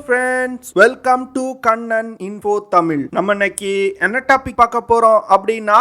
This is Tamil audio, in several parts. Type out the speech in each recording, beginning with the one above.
friends, welcome to Kannan Info Tamil. நம்ம இன்னைக்கு என்ன டாபிக் பார்க்க போறோம் அப்படின்னா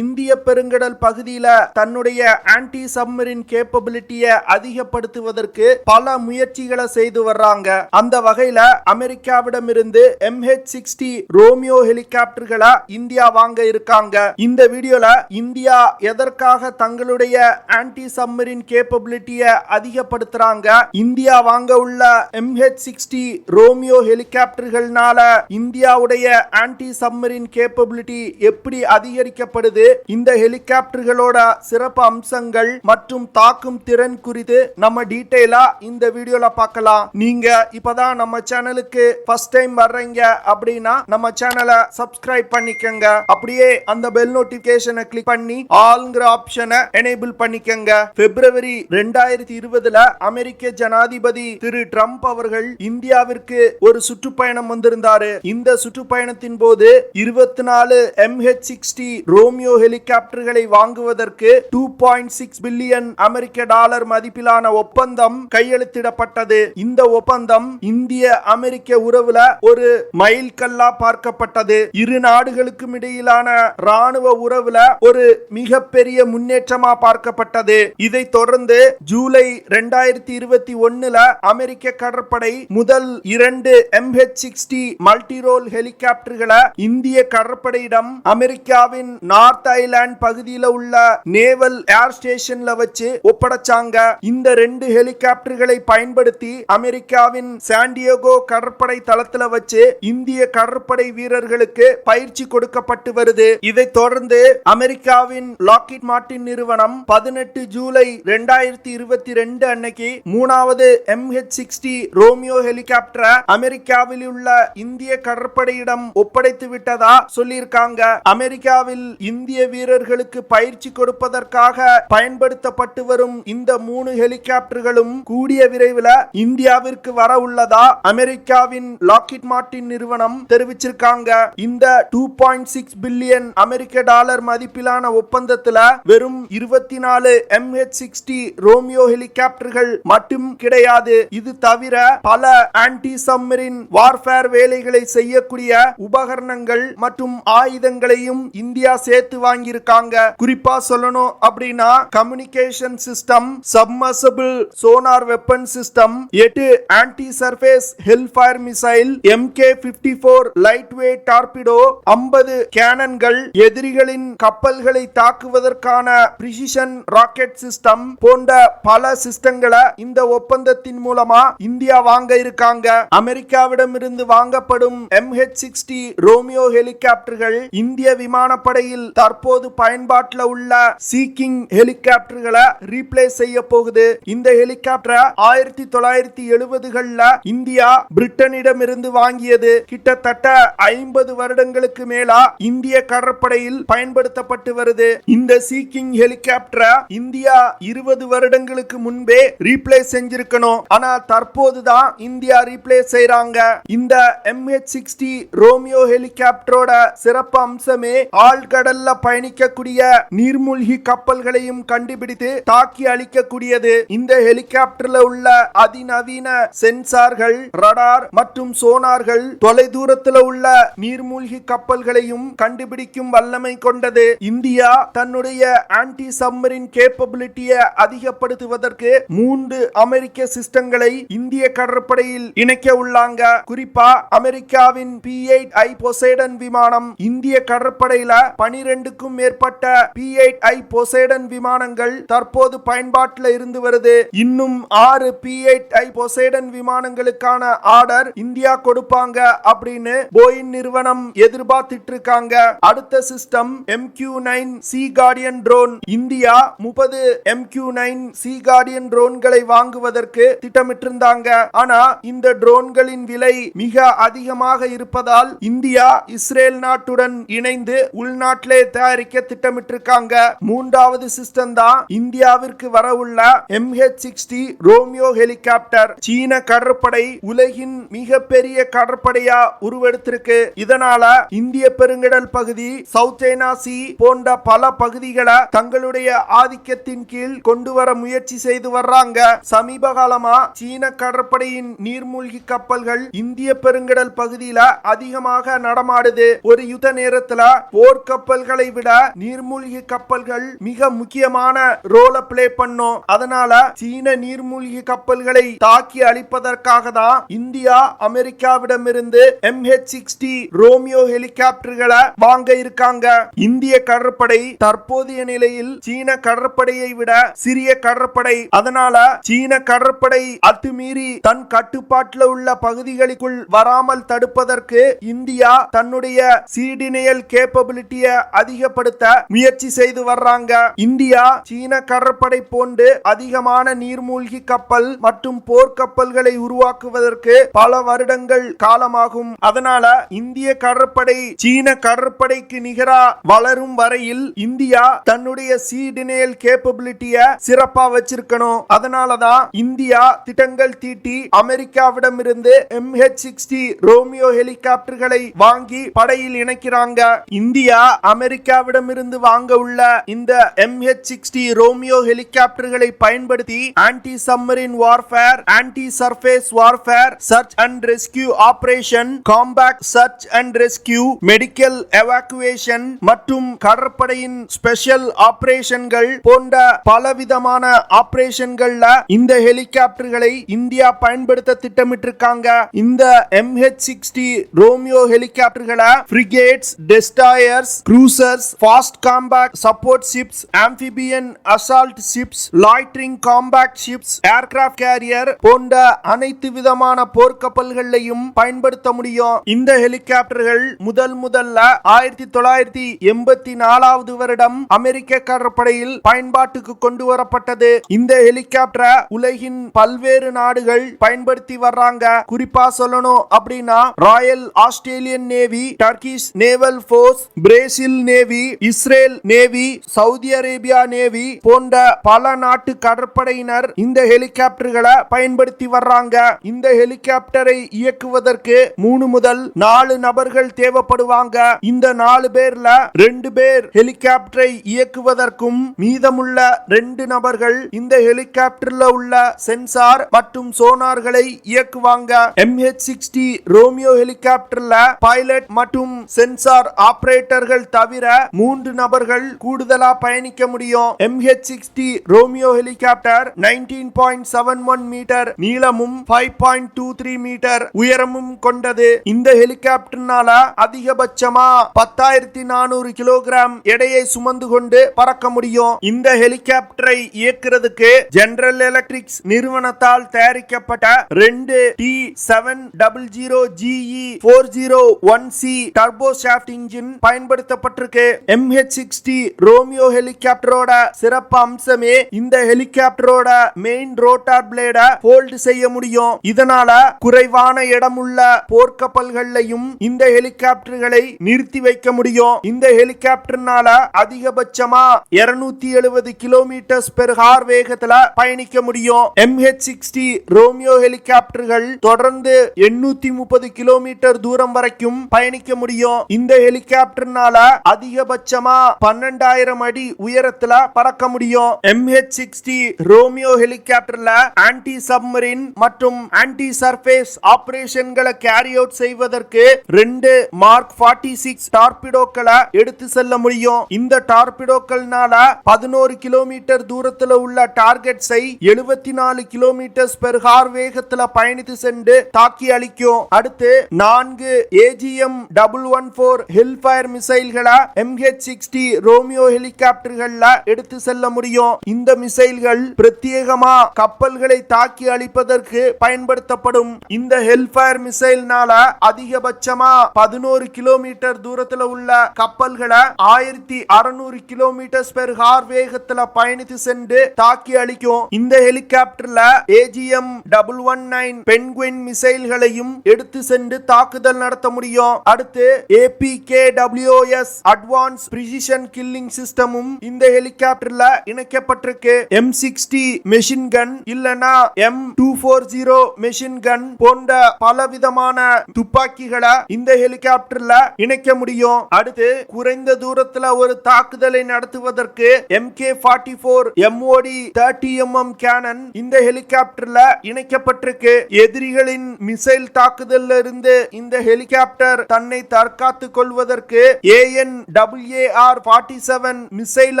இந்திய பெருங்கடல் பகுதியில தன்னுடைய ஆன்டி சப்மரின் கேப்பபிலிட்டியை அதிகப்படுத்துவதற்கு பல முயற்சிகளை செய்து வர்றாங்க. அந்த வகையில அமெரிக்காவிடமிருந்து MH60 ரோமியோ ஹெலிகாப்டர்களை இந்தியா வாங்க இருக்காங்க. இந்த வீடியோல இந்தியா எதற்காக தங்களுடைய ஆன்டி சப்மரின் கேப்பபிலிட்டியை அதிகப்படுத்துறாங்க, இந்தியா வாங்க உள்ள MH60 ரோமியோ ஹெலிகாப்டர்கள்னால இந்தியாவுடைய ஆன்டி சப்மரின் கேப்பபிலிட்டி எப்படி அதிகரிக்கப்படுது, இந்த ஹெலிகாப்டர்களோட சிறப்பு அம்சங்கள் மற்றும் தாக்கும் திறன் குறித்து நம்ம டீடைலா இந்த வீடியோல பார்க்கலாம். நீங்க இப்பதான் நம்ம சேனலுக்கு ஃபர்ஸ்ட் டைம் வர்றீங்க அப்படின்னா நம்ம சேனலை சப்ஸ்கிரைப் பண்ணிக்கங்க. அப்படியே அந்த பெல் நோட்டிபிகேஷனை கிளிக் பண்ணி ஆல்ங்கிற ஆப்ஷனை எனேபிள் பண்ணிக்கங்க. பிப்ரவரி 2020 அமெரிக்க ஜனாதிபதி திரு ட்ரம்ப் அவர்கள் இந்தியாவிற்கு ஒரு சுற்றுப்பயணம் வந்திருந்தாரு. இந்த சுற்றுப்பயணத்தின் போது 24 MH60 ரோமியோ ஹெலிகாப்டர்களை வாங்குவதற்கு 2.6 பில்லியன் அமெரிக்க டாலர் மதிப்பிலான ஒப்பந்தம் கையெழுத்திடப்பட்டது. இந்த ஒப்பந்தம் இந்திய அமெரிக்க உறவுல ஒரு மைல்கல்லா பார்க்கப்பட்டது. இரு நாடுகளுக்கும் இடையிலான ராணுவ உறவுல ஒரு மிகப்பெரிய முன்னேற்றமா பார்க்கப்பட்டது. இதை தொடர்ந்து ஜூலை 2021 அமெரிக்க கடற்படை முதல் 2 MH60 மல்டிரோல் ஹெலிகாப்டர்களை இந்திய கடற்படையிடம் அமெரிக்காவின் நார்த் ஐலாண்ட் பகுதியில் உள்ள நேவல் ஏர் ஸ்டேஷன்ல வச்சு ஒப்படைச்சாங்க. இந்த 2 ஹெலிகாப்டர்களை பயன்படுத்தி அமெரிக்காவின் சாண்டியாகோ கடற்படை தளத்துல வச்சு இந்திய கடற்படை வீரர்களுக்கு பயிற்சி கொடுக்கப்பட்டு வருது. இதை தொடர்ந்து அமெரிக்காவின் லாக்ஹீட் மார்ட்டின் நிறுவனம் 18 ஜூலை 2022 அன்னைக்கு 3வது MH60 ரோமியோ ஹெலிகாப்டரை அமெரிக்காவில் உள்ள இந்திய கடற்படையிடம் ஒப்படைத்து விட்டதா சொல்லியிருக்காங்க. அமெரிக்காவில் இந்திய வீரர்களுக்கு பயிற்சி கொடுப்பதற்காக பயன்படுத்தப்பட்டு வரும் இந்த 3 ஹெலிகாப்டர்களும் கூடிய விரைவில் இந்தியாவிற்கு வர உள்ளதா அமெரிக்காவின் லாக்ஹீட் மார்ட்டின் நிறுவனம் தெரிவிச்சிருக்காங்க. இந்த 2.6 பில்லியன் அமெரிக்க டாலர் மதிப்பிலான ஒப்பந்தத்துல வெறும் 24 MH60 ரோமியோ ஹெலிகாப்டர்கள் மட்டும் கிடையாது. இது தவிர பல ஆன்டி சப்மரின் வார்ஃபேர் வேலைகளை செய்யக்கூடிய உபகரணங்கள் மற்றும் ஆயுதங்களையும் இந்தியா சேர்த்து வாங்கியிருக்காங்க. குறிப்பா சொல்லணும் அப்படின்னா communication system, submersible sonar weapon system, 8 anti surface Hellfire missile, MK54 light weight torpedo, 50 கேனன்கள், எதிரிகளின் கப்பல்களை தாக்குவதற்கான பிரிசிஷன் ராக்கெட் சிஸ்டம் போன்ற பல சிஸ்டங்களை இந்த ஒப்பந்தத்தின் மூலமா இந்தியா வாங்க இருக்காங்க. அமெரிக்காவிடம் இருந்து வாங்கப்படும் MH60 ரோமியோ ஹெலிகாப்டர்கள் இந்திய விமானப்படையில் தற்போது பயன்பாட்டில் உள்ள சீக்கிங் ஹெலிகாப்டர்களை ரீப்ளேஸ் செய்ய போகுது. இந்த ஹெலிகாப்டரை 1970களில் இந்தியா பிரிட்டனிடம் இருந்து வாங்கியது. கிட்டத்தட்ட 50 வருடங்களுக்கு மேலா இந்திய கடற்படையில் பயன்படுத்தப்பட்டு வருது. இந்த சீக்கிங் ஹெலிகாப்டரை இந்தியா 20 வருடங்களுக்கு முன்பே ரீப்ளேஸ் செஞ்சிருக்கணும். ஆனா தற்போதுதான் இந்தியா ரீப்ளேஸ் செய்றாங்க. இந்த MH60 ரோமியோ ஹெலிகாப்டரோட சிறப்பு அம்சமே ஆழ்கடல்ல பயணிக்கக்கூடிய நீர்மூழ்கி கப்பல்களையும் கண்டுபிடித்து தாக்கி அழிக்கக்கூடியது. இந்த ஹெலிகாப்டர்ல உள்ள அதிநவீன சென்சார்கள், ரடார் மற்றும் சோனார்கள் தொலைதூரத்தில் உள்ள நீர்மூழ்கி கப்பல்களையும் கண்டுபிடிக்கும் வல்லமை கொண்டது. இந்தியா தன்னுடைய ஆன்டி சப்மரின் கேப்பபிலிட்டியை அதிகப்படுத்துவதற்கு 3 அமெரிக்க சிஸ்டங்களை இந்திய கடற்படையில் இணைக்க உள்ளாங்க. குறிப்பா அமெரிக்காவின் P-8I பொசைடன் விமானம், இந்திய கடற்படையில 12க்கும் மேற்பட்ட P-8I பொசைடன் விமானங்கள் தற்போது பயன்பாட்டில் இருந்து வருது. இன்னும் 6 P-8I பொசைடன் விமானங்களுக்கான ஆர்டர் இந்தியா கொடுப்பாங்க அப்படின்னு போயிங் நிறுவனம் எதிர்பார்த்திட்டு இருக்காங்க. அடுத்த system MQ-9 sea guardian drone. India 30 MQ-9 sea guardian ட்ரோன்களை வாங்குவதற்கு திட்டமிட்டிருந்தாங்க. ஆனா இந்த ட்ரோன்களின் விலை மிக அதிகமாக இருப்பதால் இந்தியா இஸ்ரேல் நாட்டுடன் இணைந்து உள்நாட்டிலே தயாரிக்க திட்டமிட்டிருக்காங்க. 3வது சிஸ்டம் தான் இந்தியாவிற்கு வரவுள்ள MH60 ரோமியோ ஹெலிகாப்டர். சீன கடற்படை உலகின் மிகப்பெரிய கடற்படையா உருவெடுத்திருக்கு. இதனால இந்திய பெருங்கடல் பகுதி, சவுத் சைனா சி போன்ற பல பகுதிகளை தங்களுடைய ஆதிக்கத்தின் கீழ் கொண்டு வர முயற்சி செய்து வர்றாங்க. சமீப காலமா சீன கடற்படையின் நீர் நீர்மூழ்கி கப்பல்கள் இந்திய பெருங்கடல் பகுதியில அதிகமாக நடமாடுது. ஒரு யுத்த நேரத்துல போர்க்கப்பல்களை விட நீர்மூழ்கி கப்பல்கள் மிக முக்கியமான ரோல பிளே பண்ணும். அதனால சீன நீர்மூழ்கி கப்பல்களை தாக்கி அழிப்பதற்காக தான் இந்தியா அமெரிக்காவிடமிருந்து MH60 ரோமியோ ஹெலிகாப்டர்களை வாங்க இருக்காங்க. இந்திய கடற்படை தற்போதைய நிலையில் சீன கடற்படையை விட சிறிய கடற்படை. அதனால சீன கடற்படை அத்துமீறி தன் கட்டுப்பாட்டில் உள்ள பகுதிகளுக்குள் வராமல் தடுப்பதற்கு இந்தியா தன்னுடைய சீடினியல் கேப்பபிலிட்டியை அதிகப்படுத்த முயற்சி செய்து வர்றாங்க. இந்தியா சீன கடற்படை போன்று அதிகமான நீர்மூழ்கி கப்பல் மற்றும் போர்க்கப்பல்களை உருவாக்குவதற்கு பல வருடங்கள் காலமாகும். அதனால இந்திய கடற்படை சீன கடற்படைக்கு நிகரா வளரும் வரையில் இந்தியா தன்னுடைய சீடினியல் கேப்பபிலிட்டியை சிறப்பா வச்சிருக்கணும். அதனாலதான் இந்தியா திட்டங்கள் தீட்டி அமெரிக்காவிடமிருந்து MH60 ரோமியோ ஹெலிகாப்டர்களை வாங்கி படையில் இணைக்கிறாங்க. இந்தியா அமெரிக்காவிடமிருந்து வாங்க உள்ள இந்த MH60 ரோமியோ ஹெலிகாப்டர்களை பயன்படுத்தி anti submarine warfare, anti surface warfare, search and rescue operation, combat search and rescue, medical evacuation மற்றும் கடற்படையின் ஸ்பெஷல் ஆபரேஷன்கள் போன்ற பலவிதமான ஆபரேஷன்கள்ல இந்த ஹெலிகாப்டர்களை இந்தியா பயன்படுத்த திட்டமிட்டிருக்காங்க. இந்த MH60 ரோமியோ ஹெலிகாப்டர்களை frigates, destroyers, cruisers, fast compact support ships, amphibian assault ships, loitering compact ships, aircraft carrier போன்ற அனைத்து விதமான போர்க்கப்பல்களையும் பயன்படுத்த முடியும். இந்த ஹெலிகாப்டர்கள் முதல்ல 1984 வருடம் அமெரிக்க கடற்படையில் பயன்பாட்டுக்கு கொண்டு வரப்பட்டது. இந்த ஹெலிகாப்டரை உலகின் பல்வேறு நாடுகள் பயன்படுத்தி வர்றாங்க. குறிப்பா சொல்லணும் அப்படின்னா Royal Australian navy, Turkish naval force, Brazil navy, Israel navy, Saudi Arabia navy போன்ற பல நாட்டு கடற்படையினர் இந்த ஹெலிகாப்டர்களை பயன்படுத்தி வர்றாங்க. இந்த ஹெலிகாப்டரை இயக்குவதற்கு 3 முதல் 4 நபர்கள் தேவைப்படுவாங்க. இந்த 4 பேர்ல 2 பேர் ஹெலிகாப்டரை இயக்குவதற்கும் மீதமுள்ள 2 நபர்கள் இந்த ஹெலிகாப்டர்ல உள்ள சென்சார் மற்றும் சோனார்களை இயக்குவாங்க. MH60 ரோமியோ ஹெலிகாப்டர்ல பைலட் மற்றும் சென்சார் ஆபரேட்டர்கள் தவிர 3 நபர்கள் கூடுதலா பயணிக்க முடியும். MH60 ரோமியோ ஹெலிகாப்டர் 19.71 மீட்டர் நீளமும் 5.23 மீட்டர் உயரமும் கொண்டது. இந்த ஹெலிகாப்டர்னால அதிகபட்சமா 10,400 கிலோகிராம் எடையை சுமந்து கொண்டு பறக்க முடியும். இந்த ஹெலிகாப்டரை இயக்குறதுக்கு ஜெனரல் எலக்ட்ரிக்ஸ் நிறுவனத்தால் தயாரிக்கப்பட்ட 2 T700GE401C டர்போ ஷாஃப்ட் இன்ஜின் பயன்படுத்தப்பட்டிருக்கு. MH60 ரோமியோ ஹெலிகாப்டரோட சிறப்பு அம்சமே இந்த ஹெலிகாப்டரோட மெயின் ரோட்டார் பிளேட ஃபோல்ட் செய்ய முடியும். இதனால குறைவான இடமுள்ள போர்க்கப்பல்களையும் இந்த ஹெலிகாப்டர்களை நிறுத்தி வைக்க முடியும். இந்த ஹெலிகாப்டர்னால அதிகபட்சமா 270 கிலோமீட்டர் பெர் ஹார் வேகத்துல பயணிக்க முடியும். MH60 ரோமியோ ஹெலிகாப்டர்கள் தொடர்ந்து 830 கிலோமீட்டர் தூரம் வரைக்கும் பயணிக்க முடியும். இந்த ஹெலிகாப்டர்னால அதிகபட்சமா 12,000 அடி உயரத்துல பறக்க முடியும். MH60 ரோமியோ ஹெலிகாப்டர்ல ஆன்டி சப்மரீன் மற்றும் ஆன்டி சர்ஃபேஸ் ஆபரேஷன்களை கேரி அவுட் செய்வதற்கு 2 மார்க் 46 டார்பிடோக்களை எடுத்து செல்ல முடியும். இந்த டார்பிடோக்கள்னால 11 கிலோமீட்டர் தூரத்துல உள்ள டார்கெட்ஸை 74 கிலோமீட்டர் பெர் ஹார் வேகத்துல பயணித்து சென்று தாக்கி அழிக்கும். அடுத்து 4 AGM-114 ஹெல்ஃபயர் மிசைல்களை MH60 ரோமியோ ஹெலிகாப்டர்கள்ல எடுத்து செல்ல முடியும். இந்த மிசைல்கள் பிரத்யேகமா கப்பல்களை தாக்கி அழிப்பதற்கு பயன்படுத்தப்படும். இந்த ஹெல்ஃபயர் மிசைல்னால அதிகபட்சமா 11 கிலோமீட்டர் தூரத்துல உள்ள கப்பல்களை 1600 கிலோமீட்டர் பெர் ஹார் வேகத்துல பயணித்து சென்று தாக்கி அழிக்கும். இந்த ஹெலிகாப்டர்ல AGM-119 பென்குயின் மிசைல்களையும் எடுத்து சென்று தாக்குதல் நடத்த முடியும். அடுத்து APKWS அட்வான்ஸ் பிரிசிஷன் கில்லிங் சிஸ்டமும் இந்த ஹெலிகாப்டர்ல இணைக்கப்பட்டிருக்கு. M60 மெஷின் கன் இல்லனா M240 மெஷின் கன் போன்ற பலவிதமான துப்பாக்கிகளை இந்த ஹெலிகாப்டர்ல இணைக்க முடியும். அடுத்து குறைந்த தூரத்துல ஒரு தாக்குதலை நடத்துவதற்கு MK-44 MOD 30mm Kannan இந்த ஹெலிகாப்டர்ல இணைக்கப்பட்டிருக்கு. இருக்கு. எதிரிகளின் மிசைல் தாக்குதல்ல இருந்து இந்த ஹெலிகாப்டர் தன்னை தற்காத்துக் கொள்வதற்கு ANWAR-47 missile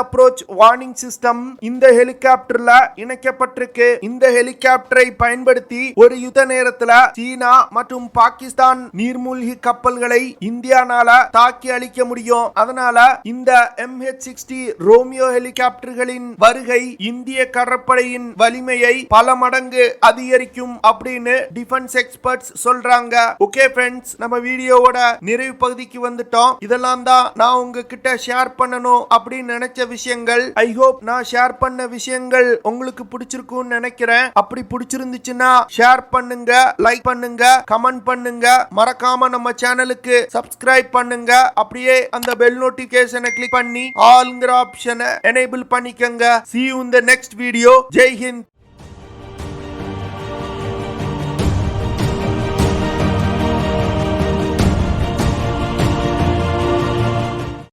approach warning system இந்த ஹெலிகாப்டர்ல இணைக்கப்பட்டிருக்கு. இந்த ஹெலிகாப்டரை பயன்படுத்தி ஒரு யுத்த நேரத்துல சீனா மற்றும் பாகிஸ்தான் நீர்மூழ்கி கப்பல்களை இந்தியானால தாக்கி அழிக்க முடியும். அதனால இந்த MH60 ரோமியோ ஹெலிகாப்டர்களின் வருகை இந்திய கடற்படையின் வலிமையை பல மடங்கு அதிகரிக்கும் அப்படின்னு டிஃபென்ஸ் எக்ஸ்பர்ட்ஸ் சொல்றாங்க. ஓகே ஃப்ரெண்ட்ஸ், நம்ம வீடியோவோட நிறைவு பகுதிக்கு வந்துட்டோம். இதெல்லாம் தான் நான் உங்ககிட்ட ஷேர் பண்ணணும் அப்படின்னு நினைச்ச விஷயங்கள். ஐ ஹோப் நான் ஷேர் பண்ண விஷயங்கள் உங்களுக்கு பிடிச்சிருக்கும்னு நினைக்கிறேன். அப்படி பிடிச்சிருந்துச்சுன்னா ஷேர் பண்ணுங்க, லைக் பண்ணுங்க, கமெண்ட் பண்ணுங்க. மறக்காம நம்ம சேனலுக்கு சப்ஸ்கிரைப் பண்ணுங்க. அப்படியே அந்த பெல் நோட்டிபிகேஷனை கிளிக் பண்ணி ஆல்ங்கிற ஆப்ஷனை எனேபிள் பண்ணிக்கங்க. See you in the next video. Jai Hind.